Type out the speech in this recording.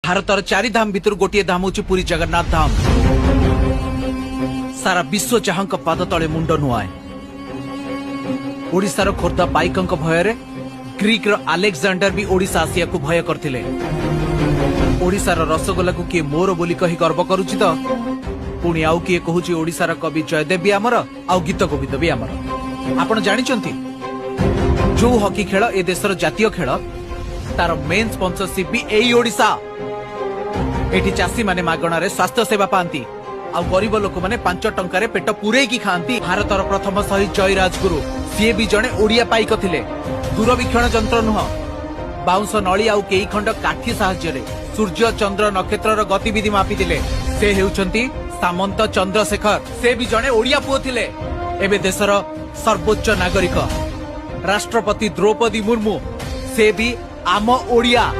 भारतर चारि धाम भितर गोटे धाम हूँ पुरी जगन्नाथ धाम। सारा विश्व जहां पाद तले मुंड नुआए। ओडिशार खोर्धा पाइकंक भୟରେ ग्रीक रो आलेक्सांडर भी ओडिशा आसिया को भय करथिले। ओडिशार रसगोला को किए मोर बोली कही गर्व करुछि तो पुणी आउ किए कहूछि ओडिशार कवि जयदेव भी आमर आउ गीत गोविंद भी आमर। आपण जानिचंती जो हॉकी खेल ए देशर जातीय खेल तार मेन स्पॉन्सरशिप भी एई ओडिशा। एठी चासी माने मागणारे स्वास्थ्य सेवा पांती आ गरीब लोक माने 5 टंकारे पेट पूरे की खांती। भारतर प्रथम शहीद जय राजगुरु सी भी जड़े ओडिया पाइक थिले। दूरवीक्षण जंत्र नुह बाउंस नली आउ केई खंड काठी साहाय्य सूर्य चंद्र नक्षत्र गतिविधि मापी दिले। से हेउचंती सामंत चंद्रशेखर। से भी जड़े ओडिया पुओ थिले। एबे देशर सर्वोच्च नागरिक राष्ट्रपति द्रौपदी मुर्मू से भी आम ओडिया।